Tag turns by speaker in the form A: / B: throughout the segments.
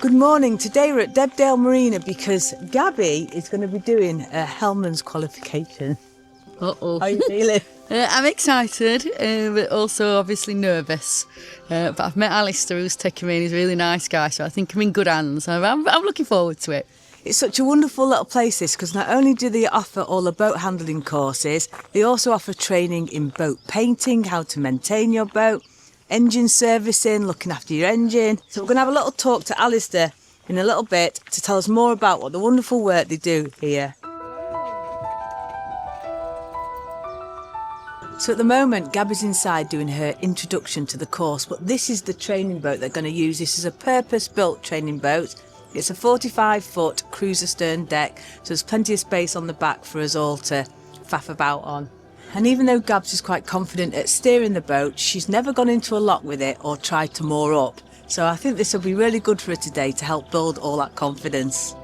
A: Good morning. Today we're at Debdale Marina because Gabby is going to be doing a Helmsman's qualification.
B: Uh-oh.
A: How are you feeling?
B: I'm excited, but also obviously nervous. But I've met Alistair, who's taken me in. He's a really nice guy, so I think I'm in good hands. I'm looking forward to it.
A: It's such a wonderful little place, this, because not only do they offer all the boat handling courses, they also offer training in boat painting, how to maintain your boat, engine servicing, looking after your engine. So we're going to have a little talk to Alistair in a little bit to tell us more about what the wonderful work they do here. So at the moment, Gabby's inside doing her introduction to the course, but this is the training boat they're going to use. This is a purpose-built training boat. It's a 45-foot cruiser stern deck, so there's plenty of space on the back for us all to faff about on. And even though Gabs is quite confident at steering the boat, she's never gone into a lock with it or tried to moor up. So I think this will be really good for her today to help build all that confidence.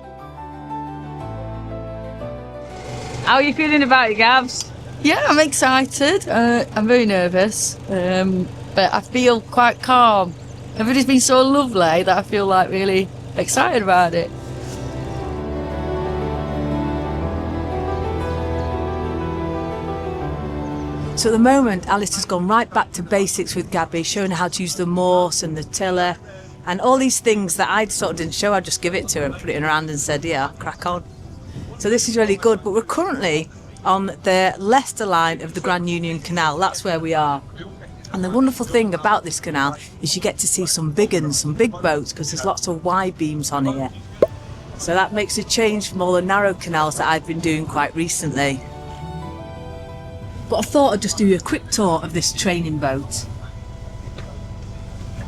A: How are you feeling about it, Gabs?
B: Yeah, I'm excited. I'm very nervous, but I feel quite calm. Everybody's been so lovely that I feel like really excited about it.
A: So at the moment, Alistair's gone right back to basics with Gabby, showing her how to use the morse and the tiller and all these things that I sort of didn't show. I just give it to her and put it in her hand and said, yeah, crack on. So this is really good, but we're currently on the Leicester line of the Grand Union Canal. That's where we are. And the wonderful thing about this canal is you get to see some big uns, some big boats, because there's lots of wide beams on here. So that makes a change from all the narrow canals that I've been doing quite recently. But I thought I'd just do a quick tour of this training boat.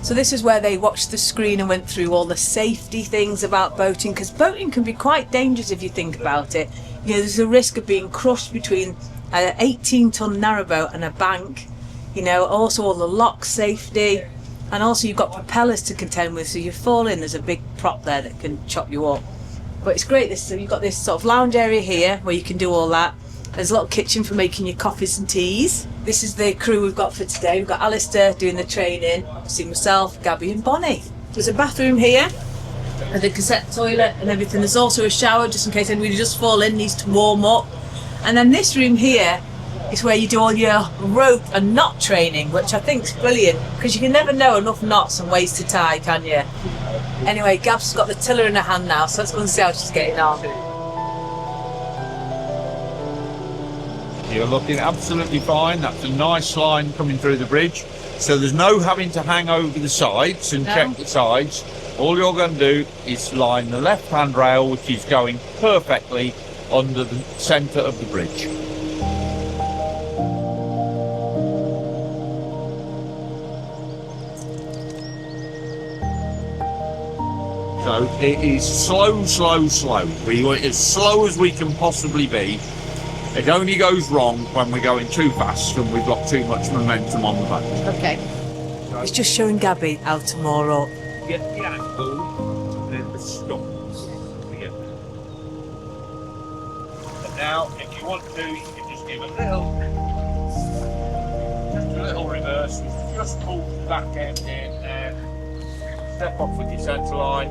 A: So this is where they watched the screen and went through all the safety things about boating, because boating can be quite dangerous if you think about it. You know, there's a risk of being crushed between an 18-ton narrowboat and a bank. You know, also all the lock safety, and also you've got propellers to contend with, so you fall in, there's a big prop there that can chop you up. But it's great, so you've got this sort of lounge area here where you can do all that. There's a little kitchen for making your coffees and teas. This is the crew we've got for today. We've got Alistair doing the training, obviously myself, Gabby and Bonnie. There's a bathroom here, and a cassette toilet and everything. There's also a shower just in case anybody just fall in, needs to warm up. And then this room here is where you do all your rope and knot training, which I think is brilliant, because you can never know enough knots and ways to tie, can you? Anyway, Gab's got the tiller in her hand now, so let's go and see how she's getting on.
C: You're looking absolutely fine. That's a nice line coming through the bridge. So there's no having to hang over the sides and check the sides. All you're going to do is line the left-hand rail, which is going perfectly under the centre of the bridge. So it is slow, slow, slow. We were as slow as we can possibly be. It only goes wrong when we're going too fast and we've got too much momentum on the boat.
B: Okay.
A: It's just showing Gabby how to moor up.
C: Get the angle, then the stops. And now, if you want to, you can just give a little reverse. Just pull the back end in and step off with your centre line.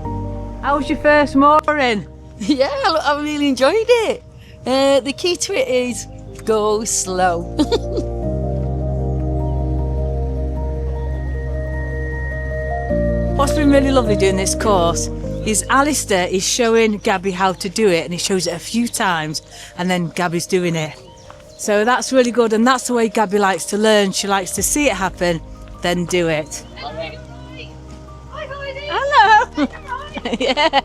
A: How was your first mooring?
B: Yeah, I really enjoyed it. The key to it is go slow.
A: What's been really lovely doing this course is Alistair is showing Gabby how to do it, and he shows it a few times and then Gabby's doing it. So that's really good, and that's the way Gabby likes to learn. She likes to see it happen, then do it. Hello! Yeah.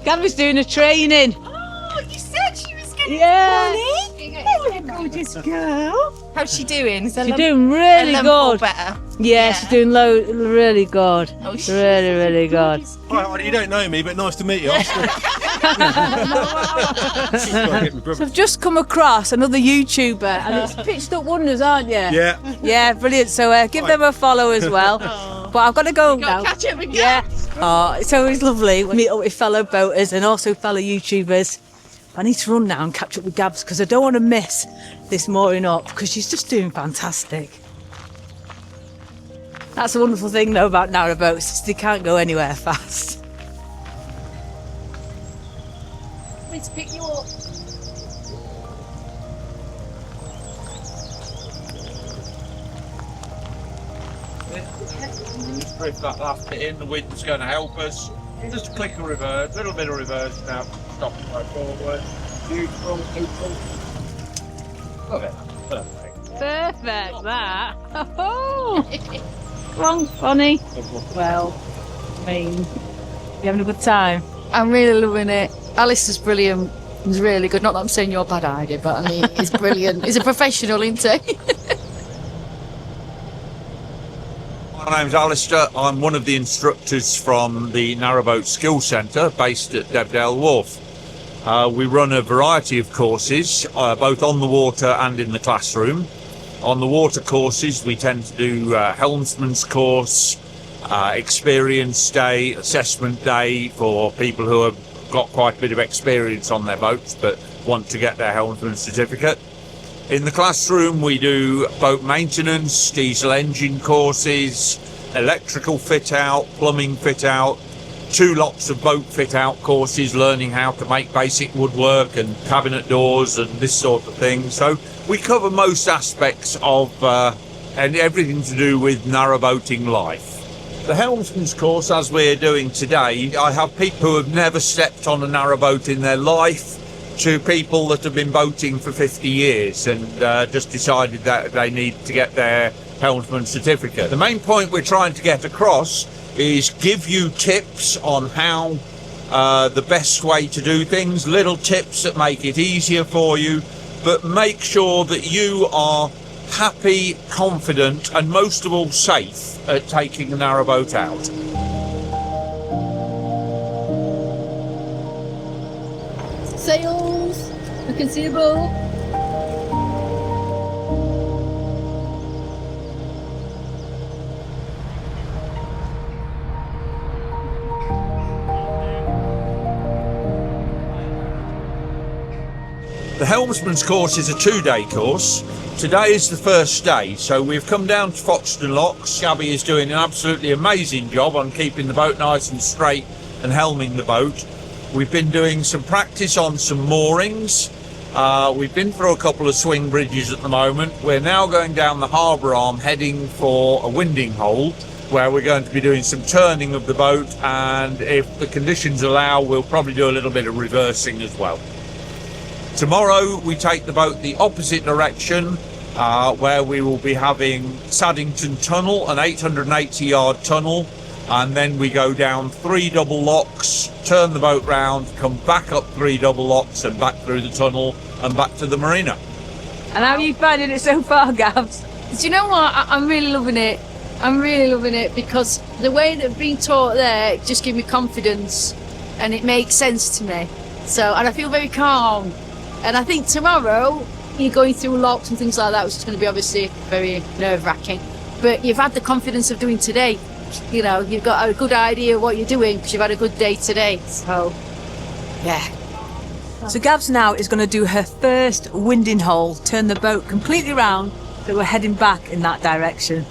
A: Gabby's doing a training.
D: Oh, you said she was getting
A: Yeah.
D: gorgeous girl. How's she doing? Is
A: She's doing really good.
D: Better.
A: Yeah, she's doing really good.
D: Oh,
A: really good.
E: Right, you don't know me, but nice to meet you.
A: So I've just come across another YouTuber, and it's Pitched Up Wonders, aren't you?
E: Yeah.
A: Yeah, brilliant. So give them a follow as well. But I've got to go now.
D: Catch up again.
A: Yeah. Oh, it's always lovely when we meet up with fellow boaters and also fellow YouTubers. I need to run now and catch up with Gabs because I don't want to miss this mooring up because she's just doing fantastic. That's a wonderful thing though about narrowboats, is they can't go anywhere fast.
B: Want me to pick you up?
C: Drift that last bit in, the wind's going to help us. Just a click of reverse, a little bit of reverse now. Stop and go forward. Neutral, neutral. Love it. Perfect.
A: Perfect, that. Oh, wrong, funny. Well, I mean, you having a good time?
B: I'm really loving it. Alistair's brilliant. He's really good. Not that I'm saying you're a bad idea, but I mean, he's brilliant. He's a professional, isn't he?
C: My name's Alistair. I'm one of the instructors from the Narrowboat Skills Centre based at Debdale Wharf. We run a variety of courses, both on the water and in the classroom. On the water courses, we tend to do Helmsman's course, experience day, assessment day for people who have got quite a bit of experience on their boats but want to get their helmsman certificate. In the classroom, we do boat maintenance, diesel engine courses, electrical fit out, plumbing fit out, 2 lots of boat fit out courses, learning how to make basic woodwork and cabinet doors and this sort of thing. So we cover most aspects of and everything to do with narrowboating life. The helmsman's course, as we're doing today, I have people who have never stepped on a narrowboat in their life to people that have been boating for 50 years and just decided that they need to get their helmsman certificate. The main point we're trying to get across is give you tips on how the best way to do things, little tips that make it easier for you, but make sure that you are happy, confident, and most of all safe at taking a narrowboat out.
B: Sails, we can see a boat.
C: The helmsman's course is a 2-day course. Today is the first day, so we've come down to Foxton Locks. Gabby is doing an absolutely amazing job on keeping the boat nice and straight and helming the boat. We've been doing some practice on some moorings. We've been through a couple of swing bridges at the moment. We're now going down the harbour arm heading for a winding hole where we're going to be doing some turning of the boat, and if the conditions allow, we'll probably do a little bit of reversing as well. Tomorrow we take the boat the opposite direction, where we will be having Saddington Tunnel, an 880 yard tunnel, and then we go down 3 double locks, turn the boat round, come back up 3 double locks and back through the tunnel and back to the marina.
A: And how are you finding it so far, Gabs?
B: Do you know what? I'm really loving it. I'm really loving it because the way that being taught there just gives me confidence and it makes sense to me. So, and I feel very calm. And I think tomorrow you're going through locks and things like that, which is going to be obviously very nerve-wracking. But you've had the confidence of doing today. You know, you've got a good idea of what you're doing because you've had a good day today. So, yeah.
A: So Gabs now is going to do her first winding hole, turn the boat completely round, so we're heading back in that direction.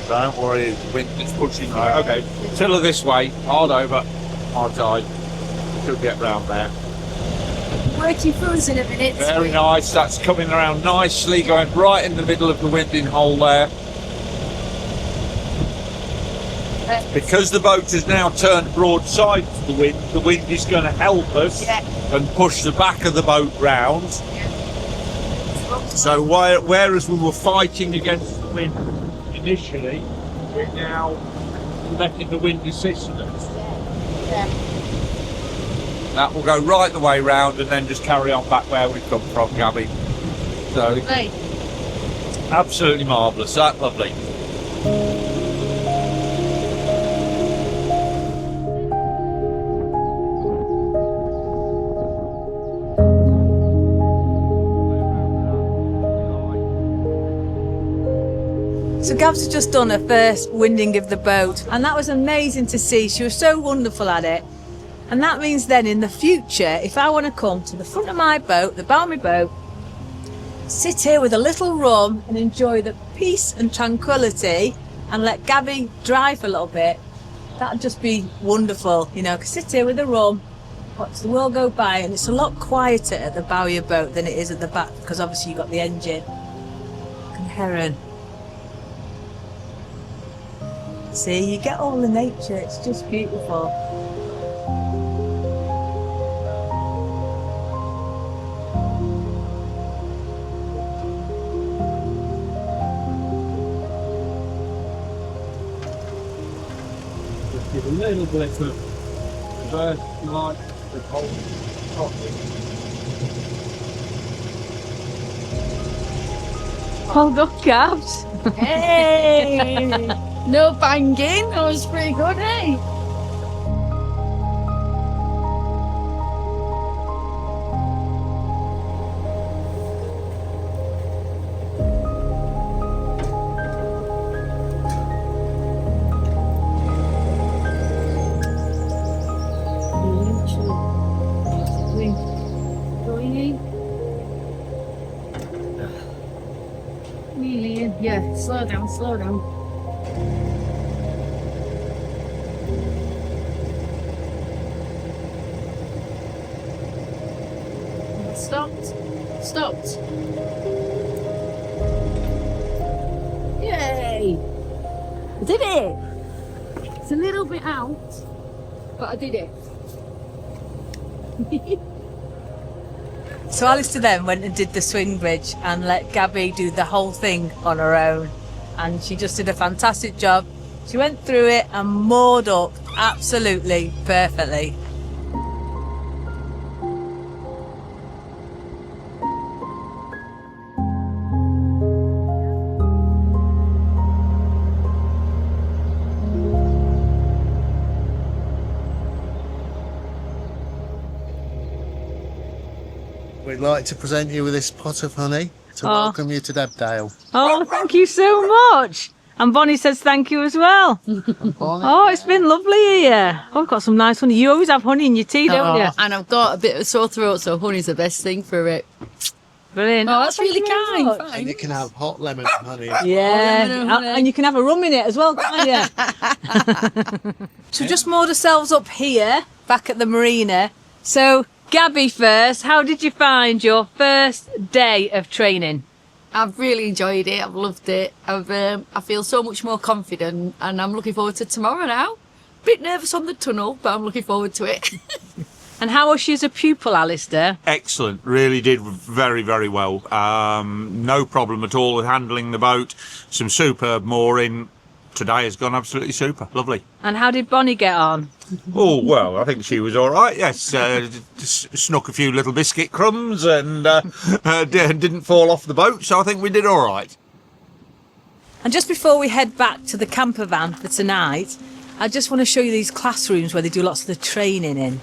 C: Don't worry, the wind is pushing. Right, okay, tiller this way, hard over, hard side. She'll get round there.
B: Working through us in a minute.
C: Very nice, that's coming around nicely, going right in the middle of the winding hole there. Because the boat has now turned broadside to the wind is going to help us and push the back of the boat round. So whereas we were fighting against the wind initially, we're now letting the wind assist us. That will go right the way round and then just carry on back where we've come from, Gabby. So, absolutely marvellous, that lovely.
A: So Gabs has just done her first winding of the boat, and that was amazing to see. She was so wonderful at it. And that means then in the future, if I want to come to the front of my boat, the bow of my boat, sit here with a little rum and enjoy the peace and tranquility and let Gabby drive a little bit, that'd just be wonderful, you know, 'cause sit here with a rum, watch the world go by, and it's a lot quieter at the bow of your boat than it is at the back, because obviously you've got the engine. And heron. See, you get all the nature, it's just beautiful.
C: Give a little bit of reverse light, the whole topic.
B: Hold up, Gabs. Hey! No banging. That was pretty good, eh? Yeah, slow down, slow down. Stopped. Yay! I did it! It's a little bit out, but I did it.
A: So Alistair then went and did the swing bridge and let Gabby do the whole thing on her own, and she just did a fantastic job. She went through it and moored up absolutely perfectly.
E: We'd like to present you with this pot of honey to welcome you to Debdale.
A: Oh, thank you so much. And Bonnie says thank you as well. Oh, it's been lovely here. Oh, I've got some nice honey. You always have honey in your tea, don't you?
B: And I've got a bit of sore throat, so honey's the best thing for it.
A: Brilliant.
B: Oh, that's really kind.
E: And
B: Thanks.
E: you can have hot lemon honey.
A: Yeah, and you can have a rum in it as well, can't you? So we just moored ourselves up here, back at the marina. So, Gabby first, how did you find your first day of training?
B: I've really enjoyed it. I've loved it. I feel so much more confident, and I'm looking forward to tomorrow now. Bit nervous on the tunnel, but I'm looking forward to it.
A: And how was she as a pupil, Alistair?
C: Excellent, really did very, very well. No problem at all with handling the boat. Some superb mooring. Today has gone absolutely super, lovely.
A: And how did Bonnie get on?
C: Oh, well, I think she was all right, yes. Snuck a few little biscuit crumbs and didn't fall off the boat, so I think we did all right.
A: And just before we head back to the camper van for tonight, I just want to show you these classrooms where they do lots of the training in.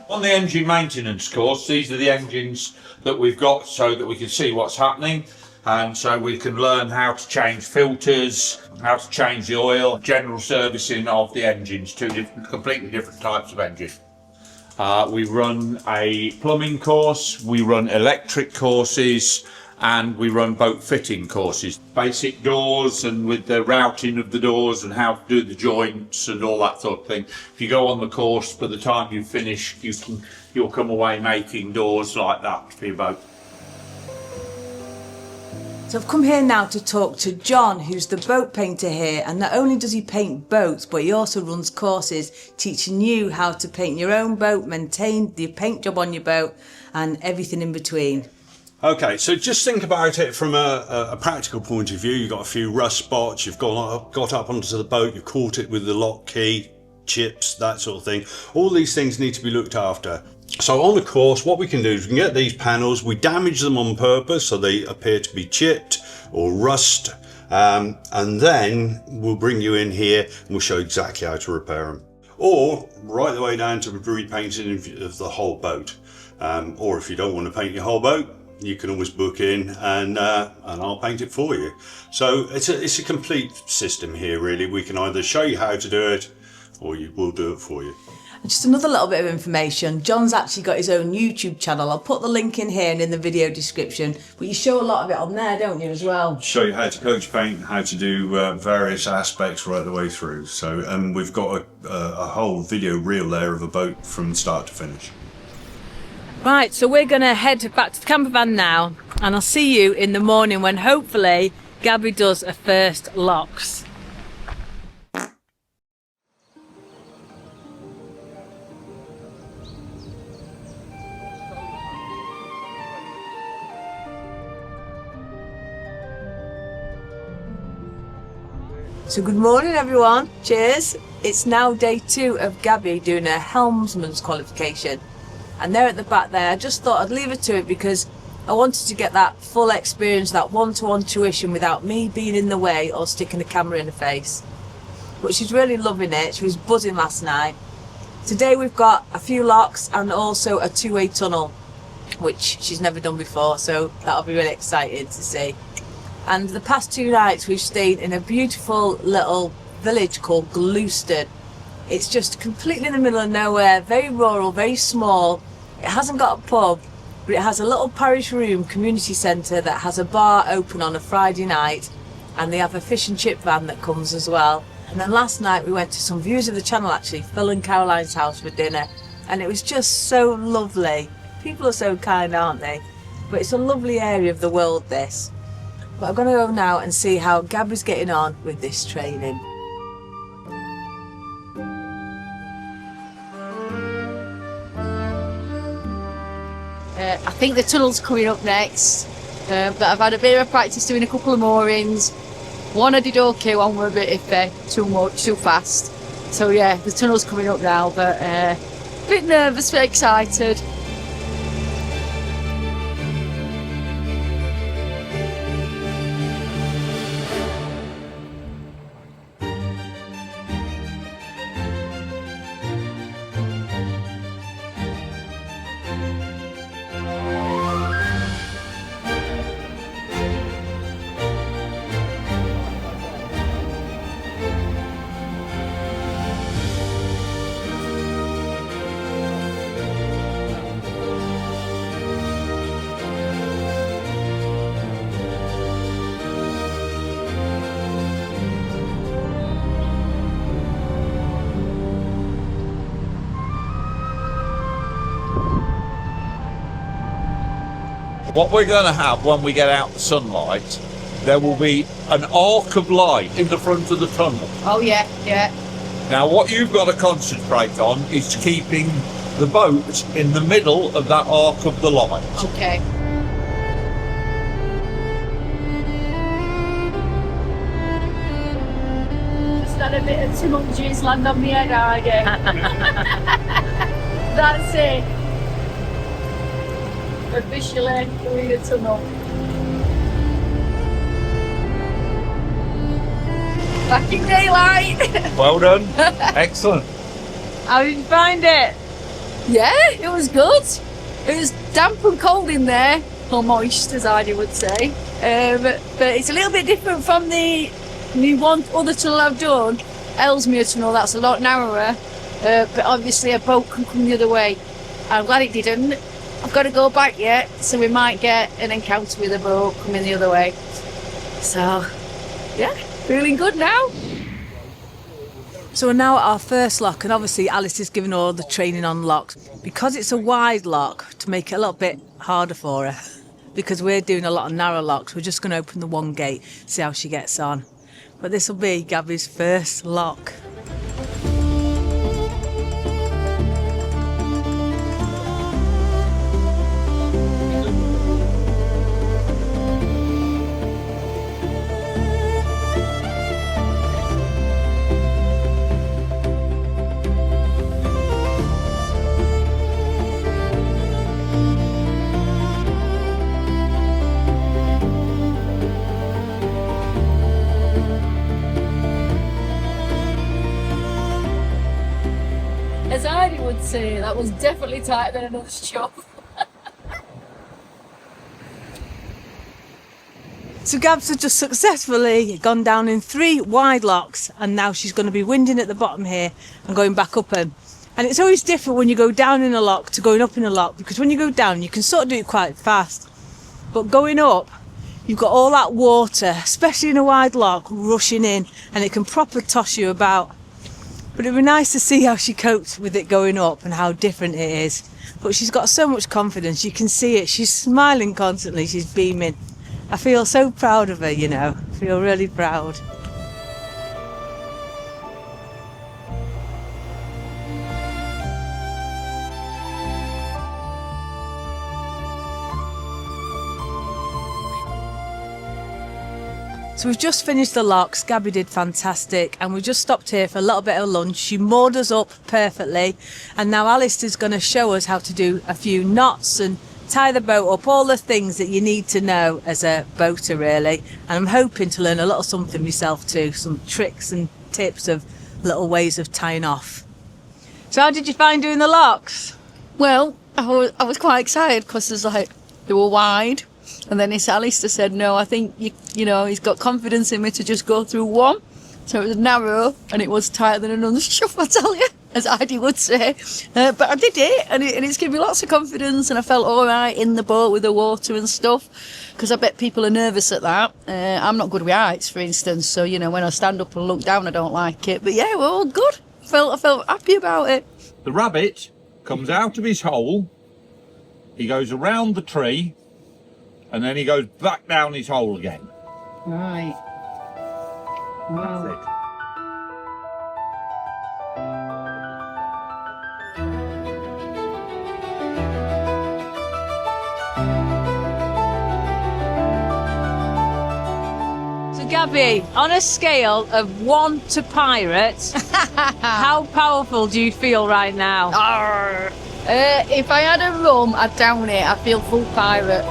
C: On the engine maintenance course, these are the engines that we've got so that we can see what's happening. And so we can learn how to change filters, how to change the oil, general servicing of the engines, completely different types of engine. We run a plumbing course, we run electric courses, and we run boat fitting courses. Basic doors and with the routing of the doors and how to do the joints and all that sort of thing. If you go on the course, by the time you finish, you'll come away making doors like that for your boat.
A: So I've come here now to talk to John, who's the boat painter here, and not only does he paint boats, but he also runs courses teaching you how to paint your own boat, maintain the paint job on your boat, and everything in between.
F: Okay, so just think about it from a practical point of view. You've got a few rust spots, you've got up onto the boat, you've caught it with the lock key, chips, that sort of thing. All these things need to be looked after. So on the course, what we can do is we can get these panels, we damage them on purpose so they appear to be chipped or rust, and then we'll bring you in here and we'll show you exactly how to repair them. Or right the way down to repainting of the whole boat. Or if you don't want to paint your whole boat, you can always book in and I'll paint it for you. So it's a complete system here really. We can either show you how to do it or we'll do it for you.
A: And just another little bit of information, John's actually got his own YouTube channel. I'll put the link in here and in the video description, but you show a lot of it on there, don't you, as well?
F: Show you how to coach paint, how to do various aspects right the way through. So, and we've got a whole video reel there of a boat from start to finish.
A: Right, so we're going to head back to the camper van now, and I'll see you in the morning when hopefully Gabby does her first locks. So good morning everyone, cheers. It's now day 2 of Gabby doing her helmsman's qualification, and they're at the back there. I just thought I'd leave her to it because I wanted to get that full experience, that one-to-one tuition without me being in the way or sticking a camera in her face. But she's really loving it, she was buzzing last night. Today we've got a few locks and also a two-way tunnel, which she's never done before, so that'll be really exciting to see. And the past 2 nights we've stayed in a beautiful little village called Gloucester. It's just completely in the middle of nowhere, very rural, very small. It hasn't got a pub, but it has a little parish room community centre that has a bar open on a Friday night, and they have a fish and chip van that comes as well. And then last night we went to some views of the channel actually, Phil and Caroline's house for dinner, and it was just so lovely. People are so kind, aren't they? But it's a lovely area of the world, this. But I'm going to go now and see how Gabby's getting on with this training.
B: I think the tunnel's coming up next, but I've had a bit of practice doing a couple of moorings. One I did okay, one were a bit iffy, too much, too fast. So yeah, the tunnel's coming up now, but a bit nervous, but excited.
C: What we're going to have when we get out the sunlight, there will be an arc of light in the front of the tunnel.
B: Oh yeah, yeah.
C: Now what you've got to concentrate on is keeping the boat in the middle of that arc of the light.
B: Okay. Just had a bit of too much juice land on my head, are you? That's it. Officially doing a tunnel. Back in daylight.
C: Well done. Excellent.
A: How did you find it?
B: Yeah, it was good. It was damp and cold in there, or moist as I would say. But it's a little bit different from the one other tunnel I've done, Helmsman tunnel. That's a lot narrower, but obviously a boat can come the other way. I'm glad it didn't. I've got to go back yet, so we might get an encounter with a boat coming the other way. So, yeah, feeling good now.
A: So we're now at our first lock, and obviously Alice is giving all the training on locks. Because it's a wide lock, to make it a little bit harder for her, because we're doing a lot of narrow locks, we're just going to open the one gate, see how she gets on. But this will be Gabby's first lock.
B: As I would say, that was definitely tighter than another shop.
A: So Gabs has just successfully gone down in 3 wide locks, and now she's going to be winding at the bottom here and going back up them. And it's always different when you go down in a lock to going up in a lock, because when you go down you can sort of do it quite fast, but going up you've got all that water, especially in a wide lock, rushing in, and it can proper toss you about. But it'd be nice to see how she coped with it going up and how different it is. But she's got so much confidence, you can see it. She's smiling constantly, she's beaming. I feel so proud of her, you know. I feel really proud. So we've just finished the locks. Gabby did fantastic, and we just stopped here for a little bit of lunch. She moored us up perfectly, and now Alistair's going to show us how to do a few knots and tie the boat up, all the things that you need to know as a boater really. And I'm hoping to learn a little something myself too, some tricks and tips of little ways of tying off. So how did you find doing the locks?
B: Well, I was quite excited because they were wide. And then Alistair said, no, I think, you know, he's got confidence in me to just go through one. So it was narrow and it was tighter than another shove, I tell you, as Heidi would say. But I did it, and it's given me lots of confidence, and I felt all right in the boat with the water and stuff, because I bet people are nervous at that. I'm not good with heights, for instance, so, you know, when I stand up and look down, I don't like it. But yeah, we're all good. I felt happy about it.
C: The rabbit comes out of his hole, he goes around the tree, and then he goes back down his hole again.
B: Right.
C: That's it.
A: So Gabby, on a scale of 1 to pirate, how powerful do you feel right now?
B: If I had a rum, I'd down it. I feel full pirate.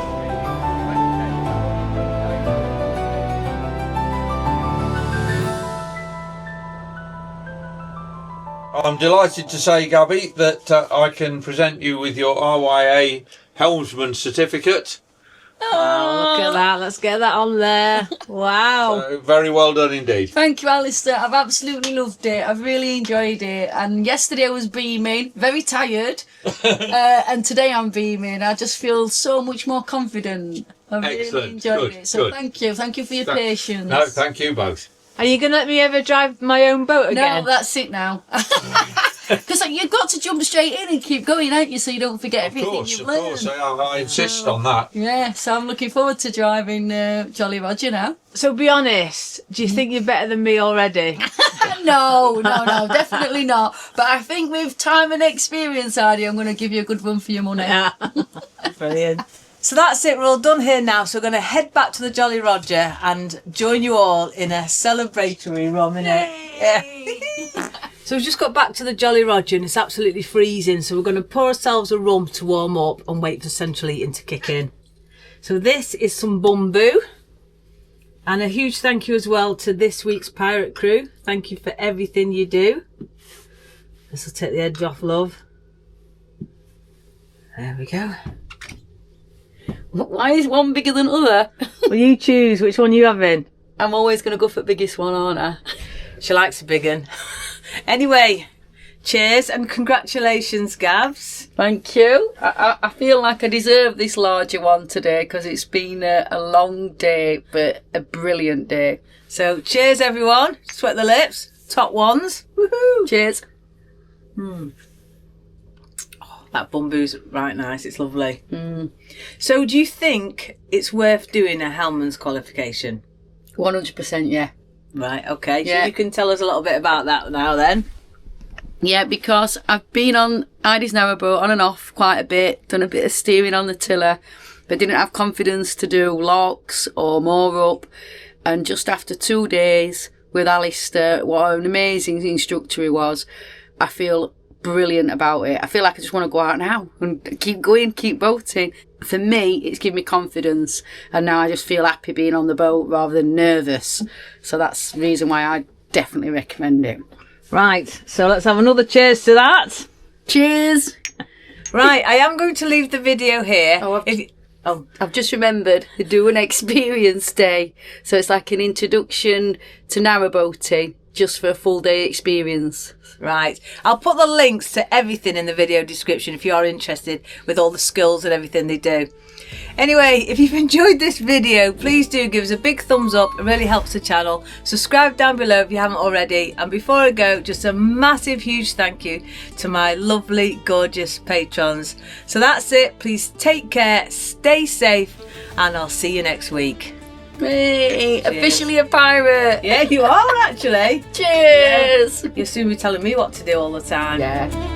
C: I'm delighted to say, Gabby, that I can present you with your RYA Helmsman certificate.
A: Oh, look at that. Let's get that on there. Wow.
C: So, very well done indeed.
B: Thank you, Alistair. I've absolutely loved it. I've really enjoyed it. And yesterday I was beaming, very tired. And today I'm beaming. I just feel so much more confident. I've
C: Excellent.
B: really enjoyed
C: Good.
B: it. So
C: Good.
B: thank you. Thank you for your patience.
C: No, thank you both.
A: Are you going to let me ever drive my own boat again?
B: No, that's it now. Because you've got to jump straight in and keep going, ain't you, so you don't forget everything you've learned.
C: Of course, I insist on that.
B: Yeah, so I'm looking forward to driving Jolly Roger now.
A: So be honest, do you think you're better than me already?
B: No, definitely not. But I think with time and experience, Heidi, I'm going to give you a good run for your money.
A: Brilliant. So that's it, we're all done here now. So we're going to head back to the Jolly Roger and join you all in a celebratory rum, innit? Yeah. So we've just got back to the Jolly Roger and it's absolutely freezing. So we're going to pour ourselves a rum to warm up and wait for central heating to kick in. So this is some bamboo. And a huge thank you as well to this week's pirate crew. Thank you for everything you do. This will take the edge off, love. There we go.
B: Why is one bigger than other?
A: Well, you choose which one you having.
B: I'm always going to go for the biggest one, aren't I?
A: She likes a big one. Anyway, cheers and congratulations, Gabs.
B: Thank you. I feel like I deserve this larger one today because it's been a long day, but a brilliant day.
A: So cheers, everyone. Sweat the lips. Top ones. Woohoo.
B: Cheers.
A: That bamboo's right nice. It's lovely. So do you think it's worth doing a Helmsman's qualification?
B: 100%, yeah.
A: Right, okay.
B: Yeah.
A: So you can tell us a little bit about that now then.
B: Yeah, because I've been on Heidi's Narrowboat on and off quite a bit, done a bit of steering on the tiller, but didn't have confidence to do locks or moor up. And just after 2 days with Alistair, what an amazing instructor he was, I feel brilliant about it. I feel like I just want to go out now and keep going, keep boating. For me, it's given me confidence, and now I just feel happy being on the boat rather than nervous. So that's the reason why I definitely recommend it.
A: Right, so let's have another cheers to that.
B: Cheers.
A: Right, I am going to leave the video here.
B: I've just remembered to do an experience day. So it's like an introduction to narrowboating. just for a full day experience.
A: Right. I'll put the links to everything in the video description if you are interested with all the skills and everything they do. Anyway, if you've enjoyed this video, please do give us a big thumbs up. It really helps the channel. Subscribe down below if you haven't already. And before I go, just a massive, huge thank you to my lovely, gorgeous patrons. So that's it. Please take care, stay safe, and I'll see you next week.
B: Hey, officially a pirate.
A: Yeah, you are actually.
B: Cheers.
A: You'll soon be telling me what to do all the time.
B: Yeah.